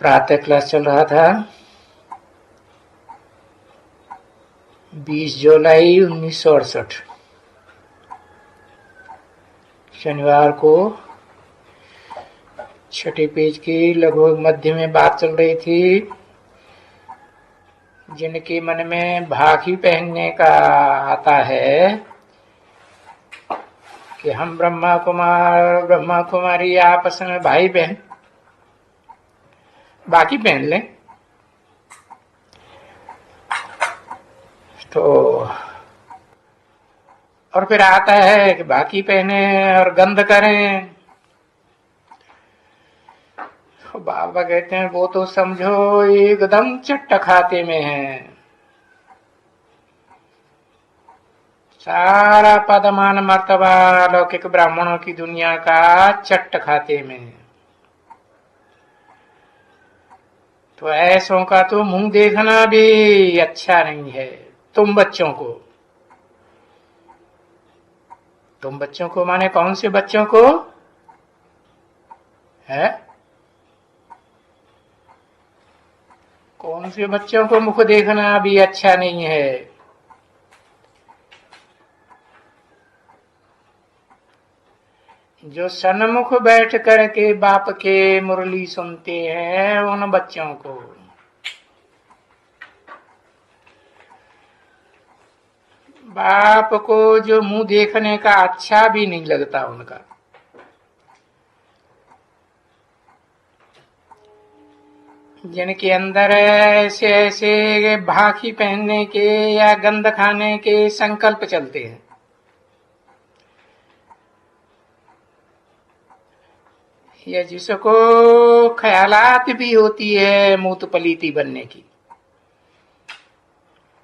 प्रातः क्लास चल रहा था। 20 जुलाई 1968 शनिवार को छठे पेज की लगभग मध्य में बात चल रही थी। जिनके मन में भाखी पहनने का आता है कि हम ब्रह्मा कुमारी आपस में भाई बहन बाकी पहन लें, तो और फिर आता है कि बाकी पहने और गंध करें। तो बाबा कहते हैं वो तो समझो एकदम चट्ट खाते में है। सारा पदमान मर्तबा लौकिक ब्राह्मणों की दुनिया का चट्ट खाते में है। तो ऐसों का तो मुंह देखना भी अच्छा नहीं है। तुम बच्चों को माने कौन से बच्चों को है? कौन से बच्चों को मुख देखना भी अच्छा नहीं है? जो सन्मुख बैठ करके बाप के मुरली सुनते हैं उन बच्चों को। बाप को जो मुंह देखने का अच्छा भी नहीं लगता उनका। जिनके अंदर ऐसे ऐसे भाखी पहनने के या गंध खाने के संकल्प चलते हैं, या जिसको ख्यालात भी होती है मूत पलीती बनने की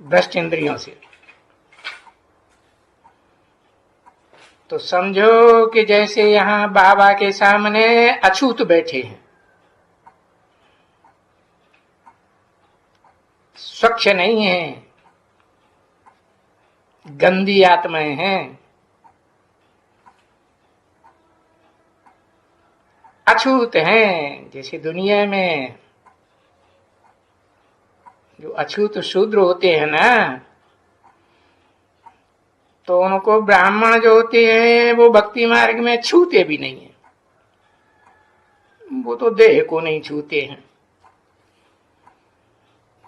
भ्रष्ट इंद्रियों से, तो समझो कि जैसे यहां बाबा के सामने अछूत बैठे हैं, स्वच्छ नहीं है, गंदी आत्माएं हैं, अछूत हैं। जैसे दुनिया में जो अछूत शूद्र होते हैं ना, तो उनको ब्राह्मण जो होते हैं वो भक्ति मार्ग में छूते भी नहीं है। वो तो देह को नहीं छूते हैं।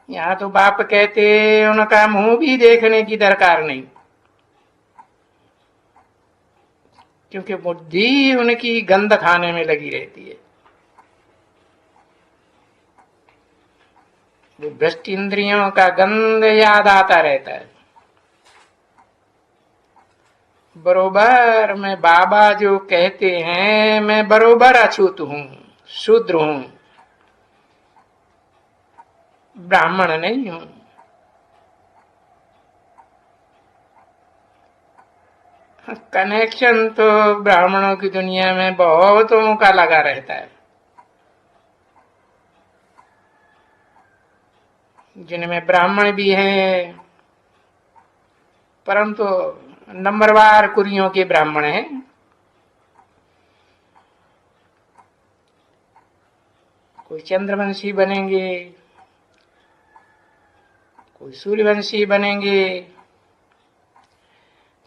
यहाँ तो बाप कहते उनका मुंह भी देखने की दरकार नहीं, क्योंकि बुद्धि उनकी गंध खाने में लगी रहती है। वो भ्रष्ट इंद्रियों का गंध याद आता रहता है। बरोबर मैं बाबा जो कहते हैं मैं बरोबर अछूत हूं, शूद्र हूं, ब्राह्मण नहीं हूं। कनेक्शन तो ब्राह्मणों की दुनिया में बहुतों का लगा रहता है, जिनमें ब्राह्मण भी हैं, परंतु नंबरवार कुरियों के ब्राह्मण हैं। कोई चंद्रवंशी बनेंगे, कोई सूर्यवंशी बनेंगे,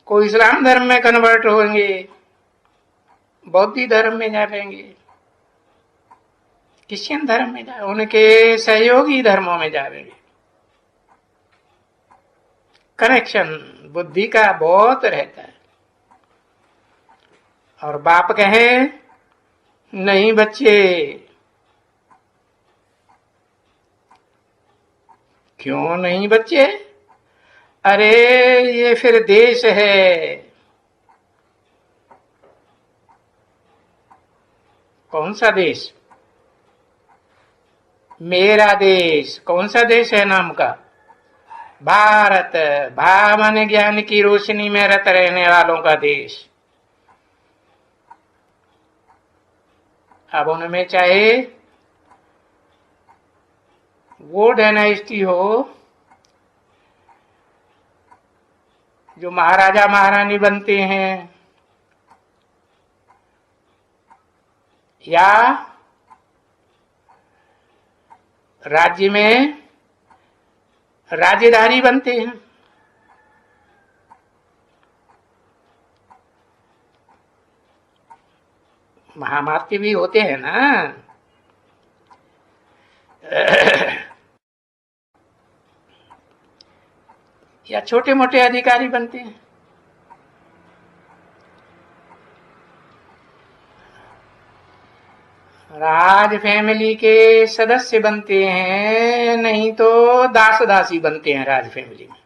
कोई इस्लाम धर्म में कन्वर्ट होंगे, बौद्ध धर्म में जाएंगे, क्रिश्चियन धर्म में जाए, उनके सहयोगी धर्मों में जाएंगे। कनेक्शन बुद्धि का बहुत रहता है। और बाप कहे नहीं बच्चे, क्यों नहीं बच्चे? अरे ये फिर देश है। कौन सा देश? मेरा देश। कौन सा देश है नाम का? भारत। भा माने ज्ञान की रोशनी में रत रहने वालों का देश। अब उनमें चाहे वो डायनेस्टी हो जो महाराजा महारानी बनते हैं, या राज्य में राज्यधारी बनते हैं। महामात्य भी होते हैं ना। या छोटे मोटे अधिकारी बनते हैं। राज फैमिली के सदस्य बनते हैं, नहीं तो दास दासी बनते हैं राज फैमिली में।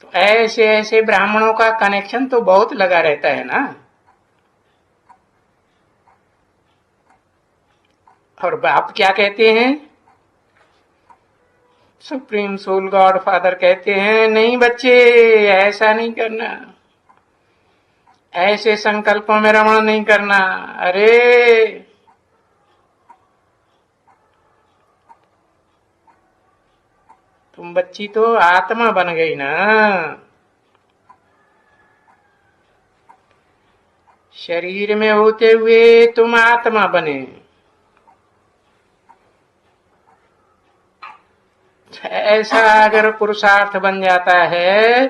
तो ऐसे ऐसे ब्राह्मणों का कनेक्शन तो बहुत लगा रहता है ना। और बाप क्या कहते हैं? सुप्रीम सोल गॉड फादर कहते हैं, नहीं बच्चे, ऐसा नहीं करना, ऐसे संकल्पों में रमण नहीं करना। अरे तुम बच्ची तो आत्मा बन गई ना। शरीर में होते हुए तुम आत्मा बने। ऐसा अगर पुरुषार्थ बन जाता है,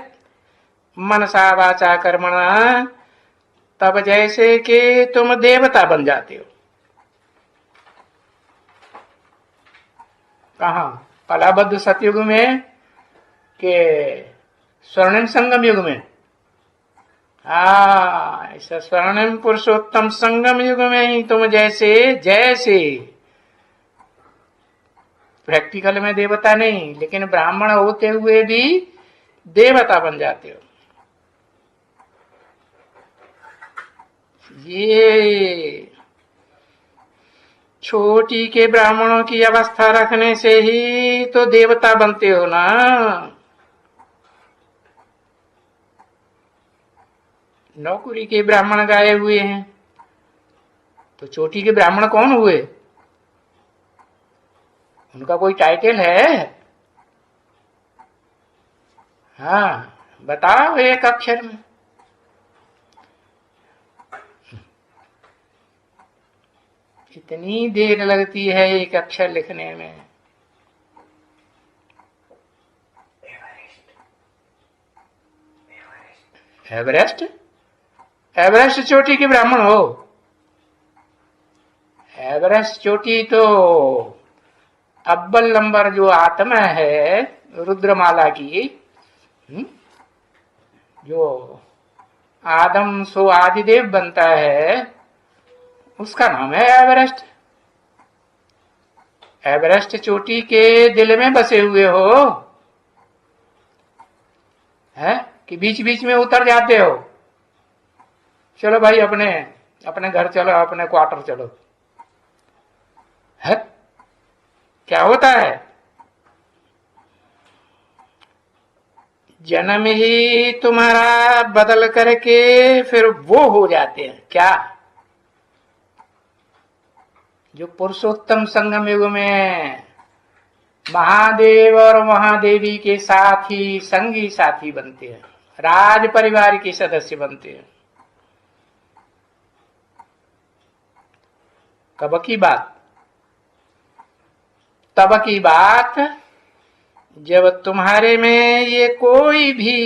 मनसा वाचा कर्मणा, तब जैसे कि तुम देवता बन जाते हो। कहा? कलाबद्ध सतयुग में के स्वर्णिम संगम युग में? ऐसा स्वर्णिम पुरुषोत्तम संगम युग में ही तुम जैसे जैसे प्रैक्टिकल में देवता नहीं, लेकिन ब्राह्मण होते हुए भी देवता बन जाते हो। ये छोटी के ब्राह्मणों की अवस्था रखने से ही तो देवता बनते हो ना। नौकरी के ब्राह्मण गाए हुए हैं, तो चोटी के ब्राह्मण कौन हुए? उनका कोई टाइटल है? हाँ, बताओ एक अक्षर में। इतनी देर लगती है एक अक्षर लिखने में। एवरेस्ट? एवरेस्ट चोटी के ब्राह्मण हो? एवरेस्ट चोटी तो अव्वल नंबर जो आत्मा है रुद्रमाला की, जो आदम सो आदिदेव बनता है, उसका नाम है एवरेस्ट। एवरेस्ट चोटी के दिल में बसे हुए हो, है कि बीच बीच में उतर जाते हो? चलो भाई, अपने अपने घर चलो, अपने क्वार्टर चलो। है क्या होता है? जन्म ही तुम्हारा बदल करके फिर वो हो जाते हैं क्या? जो पुरुषोत्तम संगम युग में महादेव और महादेवी के साथी संगी साथी बनते हैं, राज परिवार के सदस्य बनते हैं। कब की बात? तब की बात जब तुम्हारे में ये कोई भी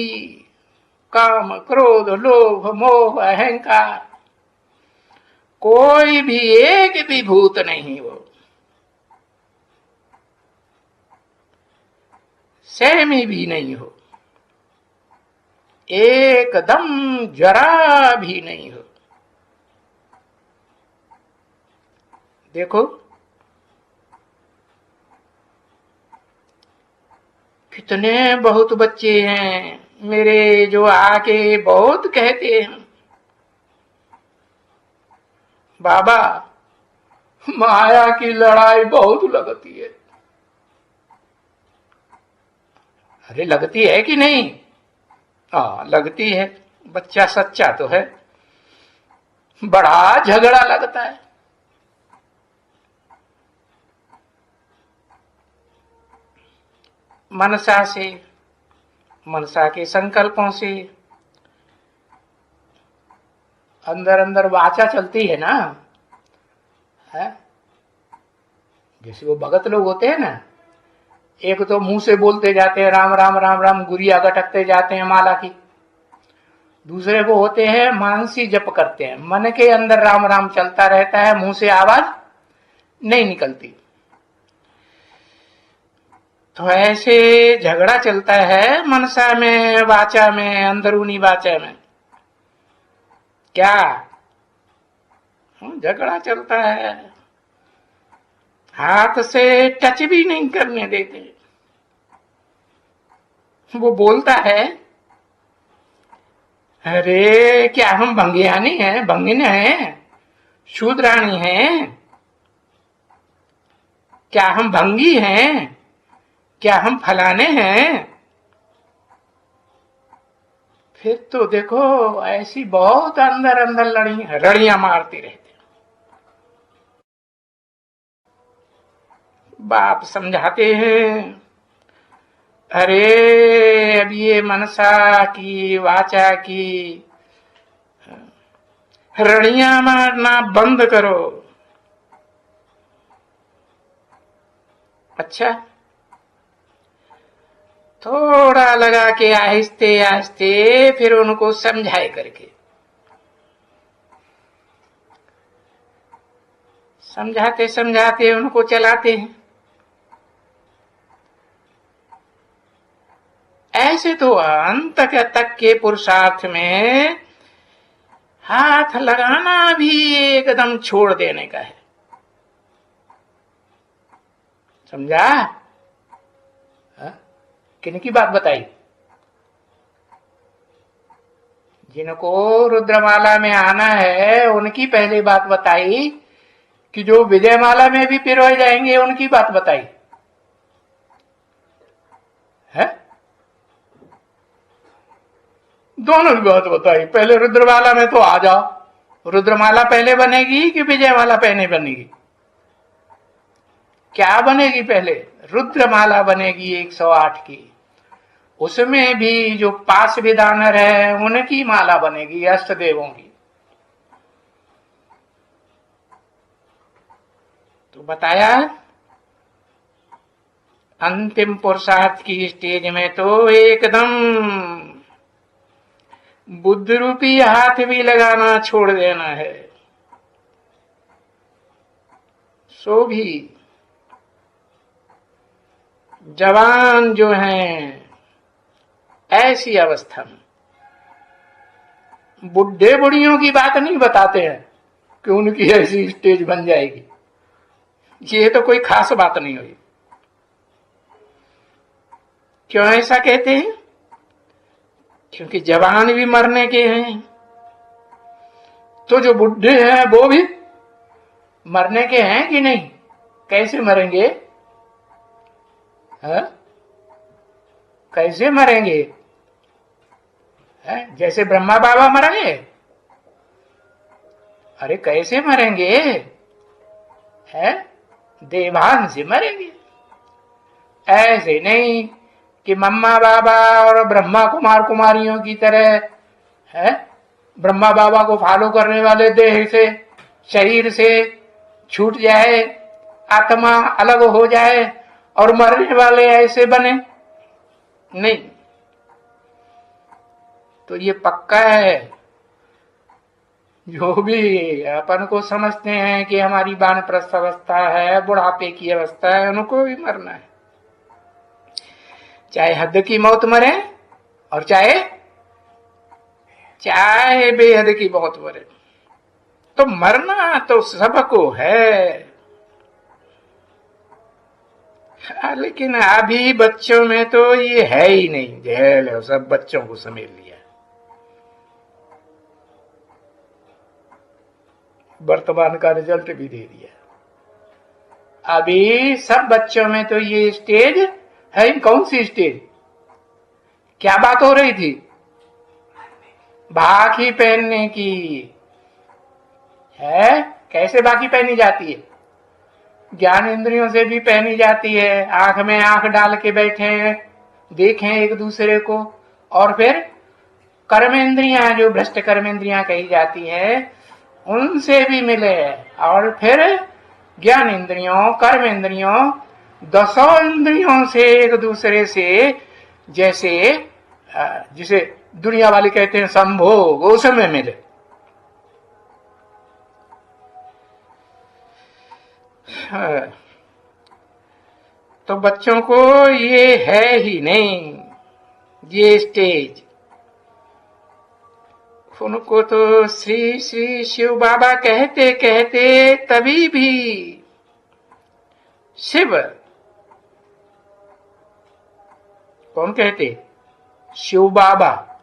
काम, क्रोध, लोभ, मोह, अहंकार, कोई भी एक भी भूत नहीं हो, सहमी भी नहीं हो, एकदम जरा भी नहीं हो। देखो कितने बहुत बच्चे हैं मेरे जो आके बहुत कहते हैं, बाबा माया की लड़ाई बहुत लगती है। अरे लगती है कि नहीं? हाँ लगती है। बच्चा सच्चा तो है, बड़ा झगड़ा लगता है। मनसा से, मनसा के संकल्पों से अंदर अंदर वाचा चलती है ना। है? जैसे वो भगत लोग होते हैं ना, एक तो मुंह से बोलते जाते हैं राम राम राम राम, गुरिया गटकते जाते हैं माला की। दूसरे को होते हैं मानसी जप करते हैं, मन के अंदर राम राम चलता रहता है, मुंह से आवाज नहीं निकलती। तो ऐसे झगड़ा चलता है मनसा में, वाचा में, अंदरूनी वाचा में। क्या झगड़ा चलता है, हाथ से टच भी नहीं करने देते। वो बोलता है, अरे क्या हम भंगियानी हैं, भंगिन हैं, शूद्राणी हैं? क्या हम भंगी हैं? क्या हम फलाने हैं? फिर तो देखो ऐसी बहुत अंदर अंदर रड़ियां मारती रहती। बाप समझाते हैं, अरे अब ये मनसा की वाचा की रड़ियां मारना बंद करो। अच्छा, थोड़ा लगा के आहिस्ते आहिस्ते फिर उनको समझाए करके, समझाते समझाते उनको चलाते हैं। ऐसे तो अंत तक के पुरुषार्थ में हाथ लगाना भी एकदम छोड़ देने का है। समझा? किनकी बात बताई? जिनको रुद्रमाला में आना है उनकी पहली बात बताई, कि जो विजयमाला में भी पिरोए जाएंगे उनकी बात बताई है? दोनों की बात बताई। पहले रुद्रमाला में तो आ जाओ। रुद्रमाला पहले बनेगी कि विजयमाला पहले बनेगी? क्या बनेगी पहले? रुद्रमाला बनेगी 108 की। उसमें भी जो पास विदानर है उनकी माला बनेगी, अष्टदेवों की। तो बताया अंतिम पुरुषार्थ की स्टेज में तो एकदम बुद्ध रूपी हाथ भी लगाना छोड़ देना है। सो भी जवान जो हैं ऐसी अवस्था में बुढ़े बुढ़ियों की बात नहीं बताते हैं कि उनकी ऐसी स्टेज बन जाएगी। ये तो कोई खास बात नहीं हुई। क्यों ऐसा कहते हैं? क्योंकि जवान भी मरने के हैं, तो जो बुढ़े हैं वो भी मरने के हैं कि नहीं? कैसे मरेंगे? है? कैसे मरेंगे? है? जैसे ब्रह्मा बाबा मरेंगे? अरे कैसे मरेंगे? है? देवान से मरेंगे। ऐसे नहीं कि मम्मा बाबा और ब्रह्मा कुमार कुमारियों की तरह है, ब्रह्मा बाबा को फॉलो करने वाले देह से, शरीर से छूट जाए, आत्मा अलग हो जाए और मरने वाले ऐसे बने। नहीं, तो ये पक्का है। जो भी अपन को समझते हैं कि हमारी वानप्रस्थ अवस्था है, बुढ़ापे की अवस्था है, उनको भी मरना है। चाहे हद की मौत मरे और चाहे बेहद की मौत मरे, तो मरना तो सबको है। लेकिन अभी बच्चों में तो ये है ही नहीं। जेल है, सब बच्चों को समेट लिया। वर्तमान का रिजल्ट भी दे दिया। अभी सब बच्चों में तो ये स्टेज है। कौन सी स्टेज? क्या बात हो रही थी? बाकी पहनने की है। कैसे बाकी पहनी जाती है? ज्ञान इंद्रियों से भी पहनी जाती है। आंख में आंख डाल के बैठे, देखें एक दूसरे को, और फिर कर्मेंद्रियां, जो भ्रष्ट कर्मेंद्रियां कही जाती है, उनसे भी मिले, और फिर ज्ञान इंद्रियों, कर्म इंद्रियों, 10 इंद्रियों से एक दूसरे से जैसे जिसे दुनिया वाले कहते हैं संभोग, उसमें मिले। तो बच्चों को ये है ही नहीं ये स्टेज। उनको तो श्री श्री शिव बाबा कहते कहते तभी भी शिव कौन कहते? शिव बाबा,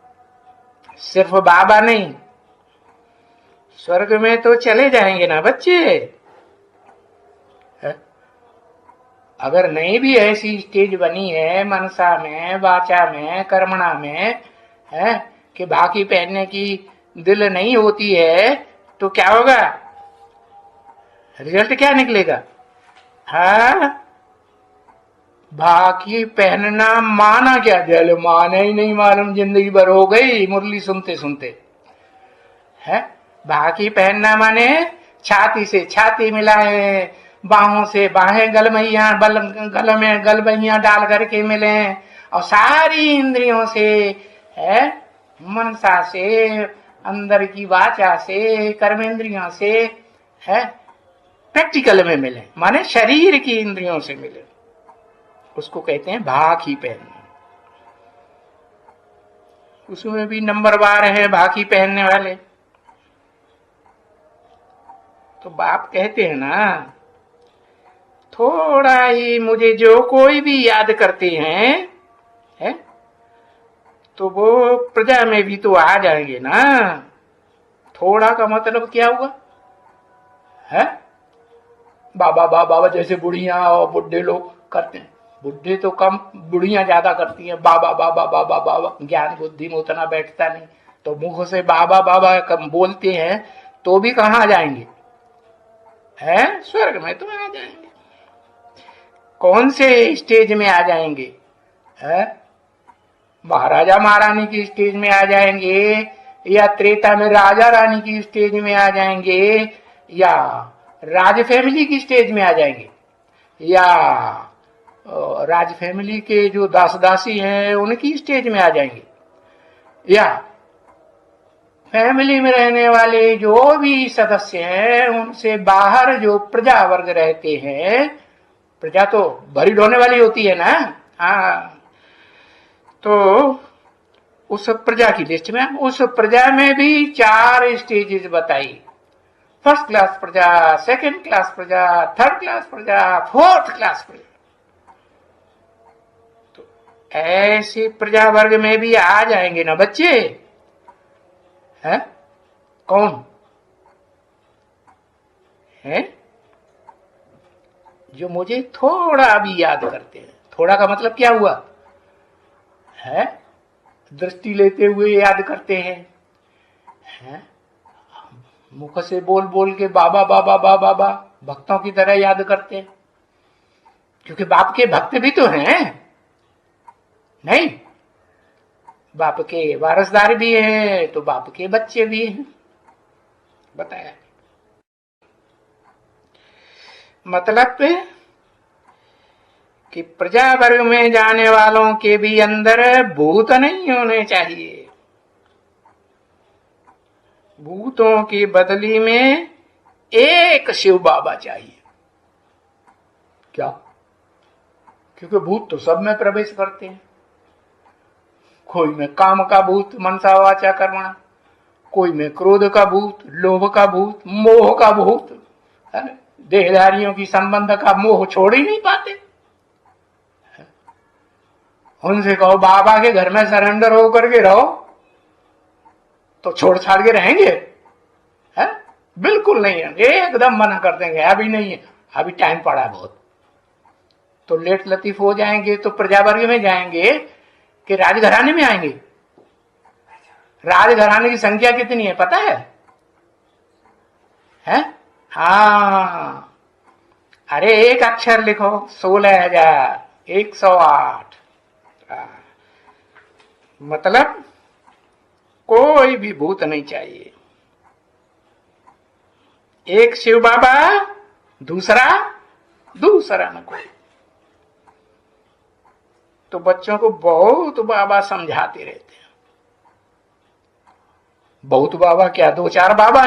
सिर्फ बाबा नहीं। स्वर्ग में तो चले जाएंगे ना बच्चे। अगर नहीं भी ऐसी स्टेज बनी है मनसा में, वाचा में, कर्मणा में, है कि बाकी पहनने की दिल नहीं होती है, तो क्या होगा? रिजल्ट क्या निकलेगा? हाँ, बाकी पहनना माना क्या? जल माना ही नहीं मालूम, जिंदगी भर हो गई मुरली सुनते सुनते। है बाकी पहनना माने छाती से छाती मिलाए, बाहों से बाहें गलमैया गल में गलमैया डाल करके मिले, और सारी इंद्रियों से, है मनसा से, अंदर की वाचा से, कर्मेंद्रियों से, है प्रैक्टिकल में मिले, माने शरीर की इंद्रियों से मिले। उसको कहते हैं भाकी पहनना। उसमें भी नंबरवार है भाकी पहनने वाले। तो बाप कहते हैं ना, थोड़ा ही मुझे जो कोई भी याद करते हैं, है तो वो प्रजा में भी तो आ जाएंगे ना। थोड़ा का मतलब क्या हुआ? है बाबा बाबा जैसे बुढ़िया और बुढ़े लोग करते हैं। बुढ़े तो कम, बुढ़िया ज्यादा करती हैं। बाबा बाबा बाबा बाबा, ज्ञान बुद्धि में उतना बैठता नहीं, तो मुख से बाबा बाबा कम बोलते हैं, तो भी कहाँ जाएंगे? है स्वर्ग में तो आ जाएंगे। कौन से स्टेज में आ जाएंगे? है महाराजा महारानी की स्टेज में आ जाएंगे, या त्रेता में राजा रानी की स्टेज में आ जाएंगे, या राज फैमिली की स्टेज में आ जाएंगे, या राज फैमिली के जो दास दासी हैं उनकी स्टेज में आ जाएंगे, या फैमिली में रहने वाले जो भी सदस्य हैं उनसे बाहर जो प्रजा वर्ग रहते हैं। प्रजा तो भरी ढोने वाली होती है ना। हाँ, तो उस प्रजा की लिस्ट में, उस प्रजा में भी 4 स्टेजेस बताई। फर्स्ट क्लास प्रजा, सेकंड क्लास प्रजा, थर्ड क्लास प्रजा, फोर्थ क्लास प्रजा। तो ऐसे प्रजा वर्ग में भी आ जाएंगे ना बच्चे। है कौन है? जो मुझे थोड़ा भी याद करते हैं। थोड़ा का मतलब क्या हुआ? है दृष्टि लेते हुए याद करते हैं, है मुख से बोल बोल के बाबा बाबा बाबा बाबा भक्तों की तरह याद करते हैं, क्योंकि बाप के भक्त भी तो हैं। नहीं, बाप के वारसदार भी हैं, तो बाप के बच्चे भी हैं। बताया मतलब कि प्रजा वर्ग में जाने वालों के भी अंदर भूत नहीं होने चाहिए। भूतों की बदली में एक शिव बाबा चाहिए। क्या? क्योंकि भूत तो सब में प्रवेश करते हैं। कोई में काम का भूत, मनसा वाचा कर्मणा, कोई में क्रोध का भूत, लोभ का भूत, मोह का भूत, है ना? देहधारियों की संबंध का मोह छोड़ ही नहीं पाते। उनसे कहो बाबा के घर में सरेंडर होकर के रहो, तो छोड़ छाड़ के रहेंगे? है बिल्कुल नहीं है, एकदम मना कर देंगे, अभी नहीं है, अभी टाइम पड़ा है बहुत। तो लेट लतीफ हो जाएंगे तो प्रजा वर्ग में जाएंगे कि राजघराने में आएंगे? राजघराने की संख्या कितनी है पता है? हाँ, अरे एक अक्षर लिखो, 16,108। मतलब कोई भी भूत नहीं चाहिए। एक शिव बाबा दूसरा दूसरा न कोई। तो बच्चों को बहुत बाबा समझाते रहते हैं। बहुत बाबा क्या, दो चार बाबा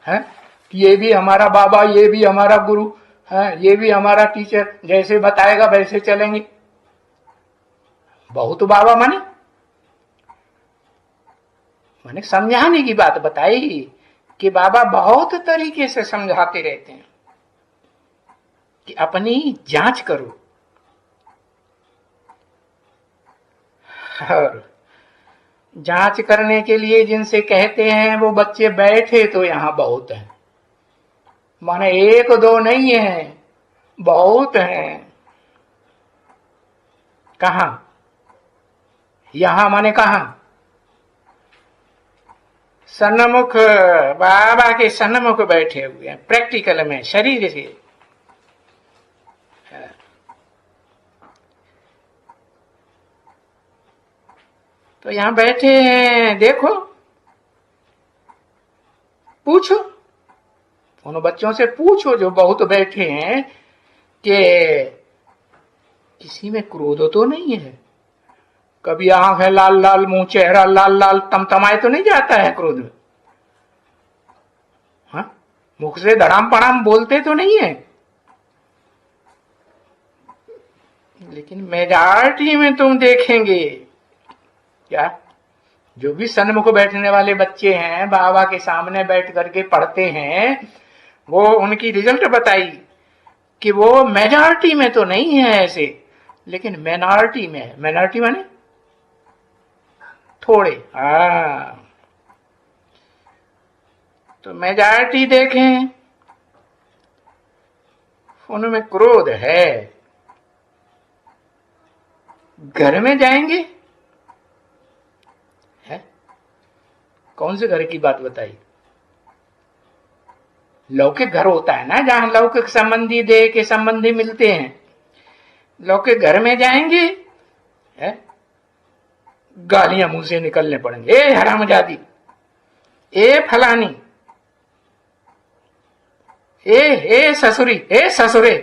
हैं? ये भी हमारा बाबा, ये भी हमारा गुरु है, ये भी हमारा टीचर, जैसे बताएगा वैसे चलेंगे। बहुत बाबा माने समझाने की बात बताई कि बाबा बहुत तरीके से समझाते रहते हैं कि अपनी जांच करो। और जांच करने के लिए जिनसे कहते हैं वो बच्चे बैठे तो यहां बहुत हैं, माने एक दो नहीं है, बहुत हैं। कहां? यहां माने कहां? सन्मुख, बाबा के सन्मुख बैठे हुए हैं, प्रैक्टिकल में शरीर से। तो यहां बैठे हैं, देखो, पूछो, उन बच्चों से पूछो जो बहुत बैठे हैं कि किसी में क्रोध तो नहीं है? कभी आंख है लाल लाल, मुंह चेहरा लाल लाल तमतमाए तो नहीं जाता है क्रोध में? हाँ, मुख से धड़ाम पड़ाम बोलते तो नहीं है? लेकिन मेजॉरिटी में तुम देखेंगे क्या, जो भी सन्मुख बैठने वाले बच्चे हैं, बाबा के सामने बैठ करके पढ़ते हैं, वो उनकी रिजल्ट बताई कि वो मेजॉरिटी में तो नहीं है ऐसे, लेकिन माइनॉरिटी में है। माइनॉरिटी माने थोड़े। तो मेजॉरिटी देखें, उनमें क्रोध है। घर में जाएंगे, है? कौन से घर की बात बताई? लौकिक घर होता है ना, जहां लौकिक संबंधी, देह के संबंधी मिलते हैं। लौकिक घर में जाएंगे, है? गालियां मुंह से निकलने पड़ेंगे, ए हरामजादी, ए फलानी, ए ससुरी, ए ससुरे,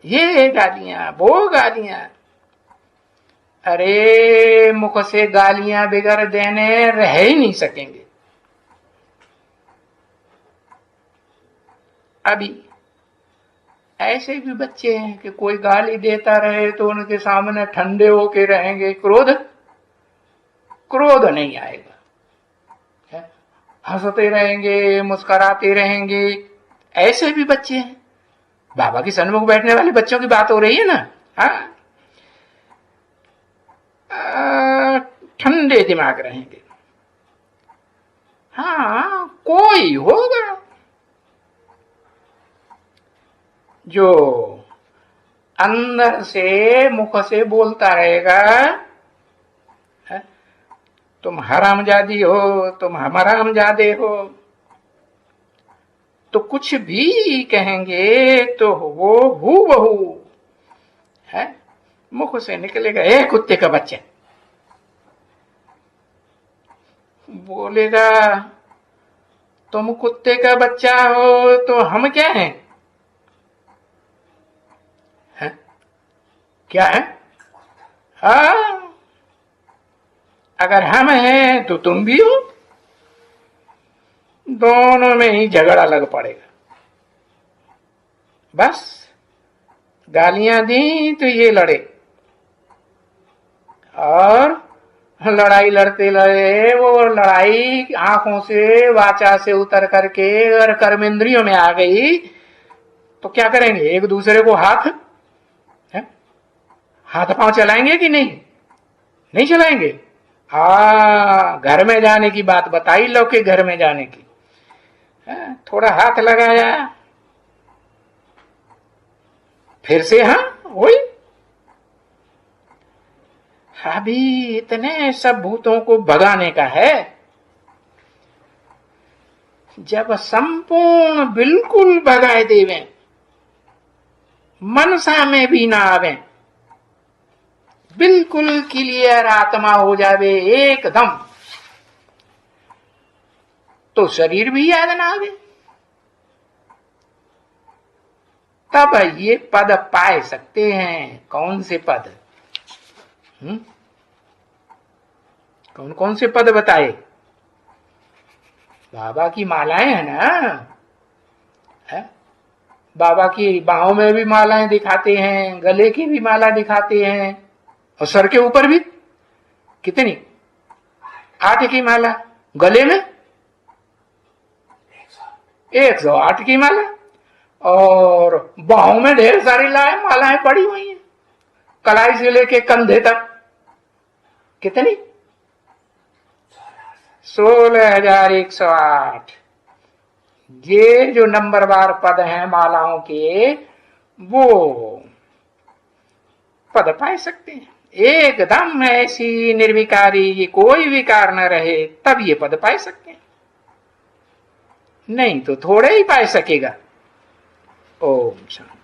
ये गालियां, वो गालियां। अरे मुख से गालियां बिगड़ देने रह ही नहीं सकेंगे। अभी ऐसे भी बच्चे हैं कि कोई गाली देता रहे तो उनके सामने ठंडे होके रहेंगे, क्रोध नहीं आएगा, हंसते रहेंगे, मुस्कुराते रहेंगे। ऐसे भी बच्चे हैं। बाबा के सन्मुख बैठने वाले बच्चों की बात हो रही है ना। हाँ, ठंडे दिमाग रहेंगे। हाँ, कोई होगा जो अंदर से मुख से बोलता रहेगा, है? तुम हरामजादी हो, तुम हरामजादे हो। तो कुछ भी कहेंगे तो वो हूबहू, है, मुख से निकलेगा, ए कुत्ते का बच्चा। बोलेगा तुम कुत्ते का बच्चा हो तो हम क्या हैं? है? क्या है? हाँ, अगर हम हैं तो तुम भी हो। दोनों में ही झगड़ा लग पड़ेगा। बस गालियां दी तो ये लड़े, और लड़ाई लड़ते लड़े वो लड़ाई आंखों से, वाचा से उतर करके अगर कर्मेंद्रियों में आ गई तो क्या करेंगे? एक दूसरे को हाथ पांव चलाएंगे कि नहीं? नहीं चलाएंगे। घर में जाने की बात बताई, लौकिक घर में जाने की। थोड़ा हाथ लगाया, फिर से वही। अभी इतने सब भूतों को भगाने का है। जब संपूर्ण बिल्कुल भगाए देवे, मनसा में भी ना आवे, बिल्कुल क्लियर आत्मा हो जावे एकदम, तो शरीर भी याद ना आवे, तब ये पद पाए सकते हैं। कौन से पद? कौन कौन से पद बताए? बाबा की मालाएं है ना, है? बाबा की बाहों में भी मालाएं दिखाते हैं, गले की भी माला दिखाते हैं, और सर के ऊपर भी कितनी? 8 की माला। गले में 108 की माला, और बाहों में ढेर सारी मालाएं पड़ी हुई हैं, कलाई से लेके कंधे तक। कितनी? 16,108। ये जो नंबरवार पद हैं मालाओं के, वो पद पाए सकते हैं। एकदम ऐसी निर्विकारी, कोई विकार न रहे, तब ये पद पाए सकते हैं, नहीं तो थोड़े ही पाए सकेगा। ओम शांति।